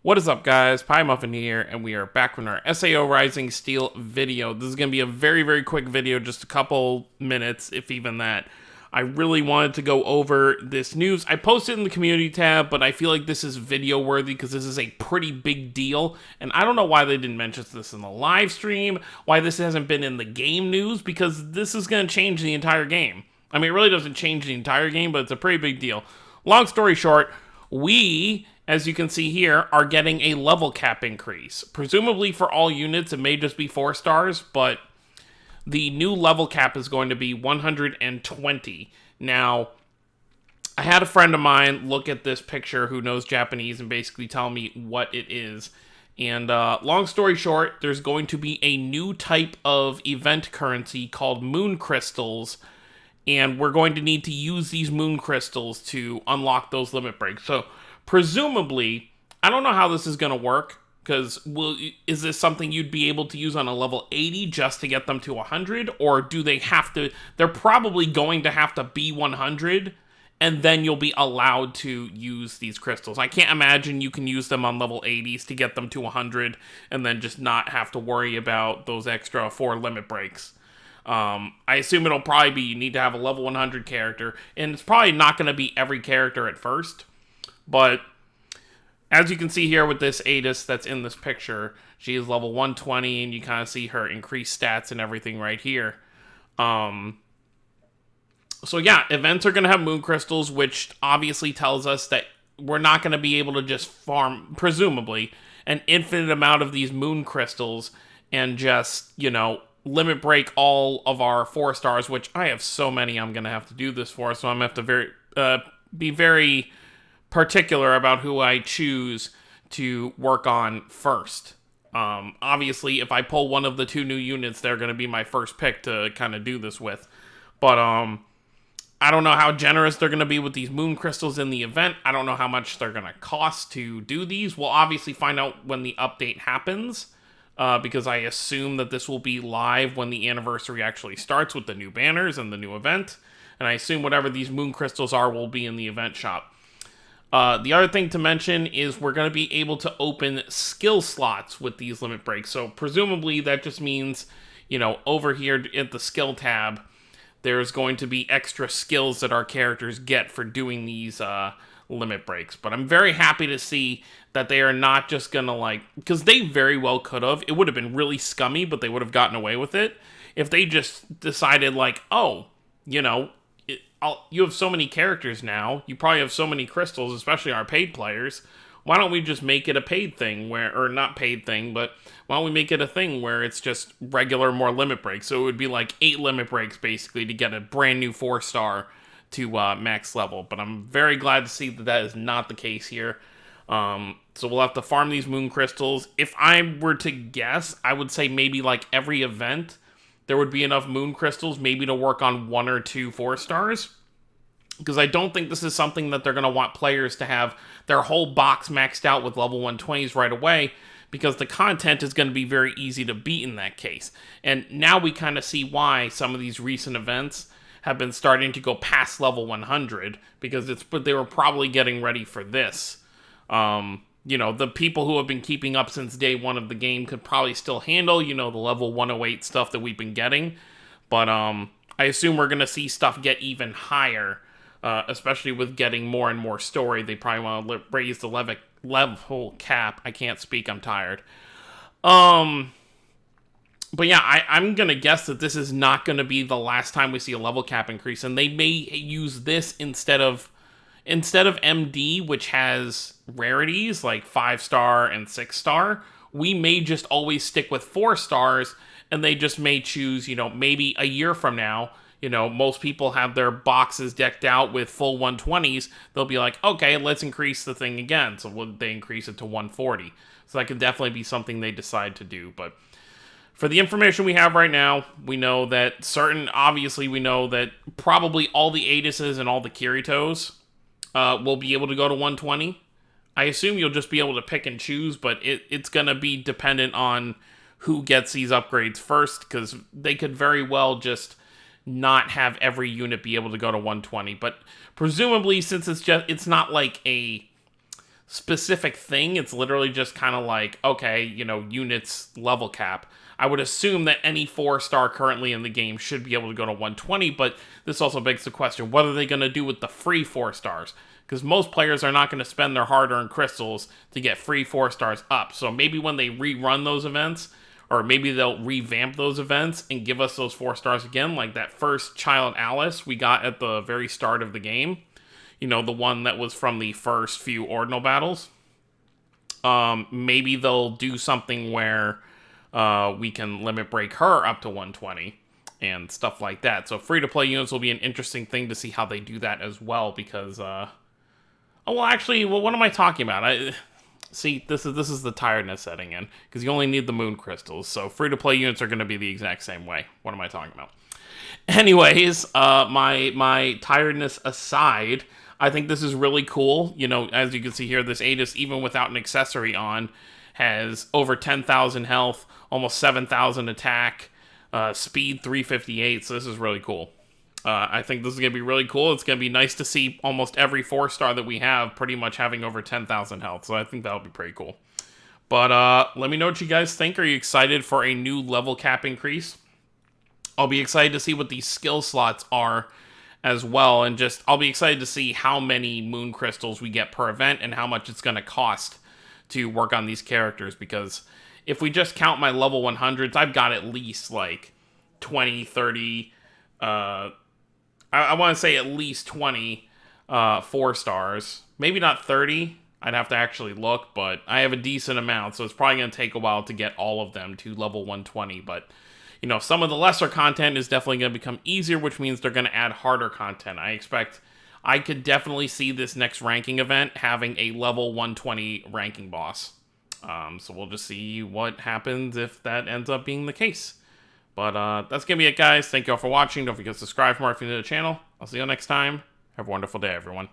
What is up, guys? Pie Muffin here, and we are back with our SAO Rising Steel video. This is going to be a very, very quick video, just a couple minutes, if even that. I really wanted to go over this news. I posted in the community tab, but I feel like this is video worthy because this is a pretty big deal. And I don't know why they didn't mention this in the live stream, why this hasn't been in the game news, because this is going to change the entire game. I mean, it really doesn't change the entire game, but it's a pretty big deal. Long story short, we, as you can see here, are getting a level cap increase. Presumably for all units, it may just be 4 stars, but the new level cap is going to be 120. Now, I had a friend of mine look at this picture who knows Japanese and basically tell me what it is. And long story short, there's going to be a new type of event currency called moon crystals, and we're going to need to use these moon crystals to unlock those limit breaks. So, presumably, I don't know how this is going to work, because is this something you'd be able to use on a level 80 just to get them to 100, or do they have to, they're probably going to have to be 100, and then you'll be allowed to use these crystals. I can't imagine you can use them on level 80s to get them to 100, and then just not have to worry about those extra 4 limit breaks. I assume it'll probably be, you need to have a level 100 character, and it's probably not going to be every character at first. But as you can see here with this Adis that's in this picture, she is level 120, and you kind of see her increased stats and everything right here. So yeah, events are going to have moon crystals, which obviously tells us that we're not going to be able to just farm, presumably, an infinite amount of these moon crystals and just, you know, limit break all of our 4 stars, which I have so many I'm going to have to do this for, so I'm going to have to be very particular about who I choose to work on first. Obviously, if I pull one of the 2 new units, they're going to be my first pick to kind of do this with. But I don't know how generous they're going to be with these moon crystals in the event. I don't know how much they're going to cost to do these. We'll obviously find out when the update happens, because I assume that this will be live when the anniversary actually starts with the new banners and the new event. And I assume whatever these moon crystals are will be in the event shop. The other thing to mention is we're going to be able to open skill slots with these limit breaks. So presumably that just means, you know, over here at the skill tab, there's going to be extra skills that our characters get for doing these limit breaks. But I'm very happy to see that they are not just going to, like, because they very well could have. It would have been really scummy, but they would have gotten away with it if they just decided, like, oh, you know, you have so many characters now, you probably have so many crystals, especially our paid players, why don't we just make it a paid thing, where, or not paid thing, but why don't we make it a thing where it's just regular, more limit breaks? So it would be like 8 limit breaks, basically, to get a brand new 4-star to max level. But I'm very glad to see that that is not the case here. So we'll have to farm these moon crystals. If I were to guess, I would say maybe like every event, there would be enough moon crystals maybe to work on 1 or 2 4-stars. Because I don't think this is something that they're going to want players to have their whole box maxed out with level 120s right away, because the content is going to be very easy to beat in that case. And now we kind of see why some of these recent events have been starting to go past level 100, because they were probably getting ready for this. You know, the people who have been keeping up since day 1 of the game could probably still handle, you know, the level 108 stuff that we've been getting. But I assume we're going to see stuff get even higher, especially with getting more and more story. They probably want to raise the level cap. I can't speak, I'm tired. But yeah, I'm going to guess that this is not going to be the last time we see a level cap increase, and they may use this instead of MD, which has rarities like 5-star and 6-star. We may just always stick with 4 stars, and they just may choose, you know, maybe a year from now, you know, most people have their boxes decked out with full 120s. They'll be like, okay, let's increase the thing again. So they increase it to 140. So that could definitely be something they decide to do. But for the information we have right now, we know that obviously we know that probably all the Adises and all the Kiritos will be able to go to 120. I assume you'll just be able to pick and choose, but it's going to be dependent on who gets these upgrades first, because they could very well just not have every unit be able to go to 120. But presumably, since it's not like a specific thing. It's literally just kind of like, okay, you know, units level cap. I would assume that any 4-star currently in the game should be able to go to 120, but this also begs the question, what are they going to do with the free 4-stars? Because most players are not going to spend their hard-earned crystals to get free 4-stars up. So maybe when they rerun those events, or maybe they'll revamp those events and give us those 4-stars again, like that first Child Alice we got at the very start of the game. You know, the one that was from the first few Ordinal battles. Maybe they'll do something where we can limit break her up to 120 and stuff like that. So free-to-play units will be an interesting thing to see how they do that as well, because, oh, well, actually, well, what am I talking about? See, this is the tiredness setting in, because you only need the moon crystals, so free-to-play units are going to be the exact same way. What am I talking about? Anyways, my tiredness aside, I think this is really cool. You know, as you can see here, this Aegis, even without an accessory on, has over 10,000 health, almost 7,000 attack, speed 358, so this is really cool. I think this is going to be really cool. It's going to be nice to see almost every 4-star that we have pretty much having over 10,000 health, so I think that'll be pretty cool. But let me know what you guys think. Are you excited for a new level cap increase? I'll be excited to see what these skill slots are as well, and just I'll be excited to see how many moon crystals we get per event and how much it's going to cost to work on these characters, because if we just count my level 100s, I've got at least like 20, 30, I want to say at least 20 4-stars, maybe not 30. I'd have to actually look, but I have a decent amount, so it's probably going to take a while to get all of them to level 120, but you know, some of the lesser content is definitely going to become easier, which means they're going to add harder content. I could definitely see this next ranking event having a level 120 ranking boss. So we'll just see what happens if that ends up being the case. But that's going to be it, guys. Thank you all for watching. Don't forget to subscribe for more if you're new to the channel. I'll see you next time. Have a wonderful day, everyone.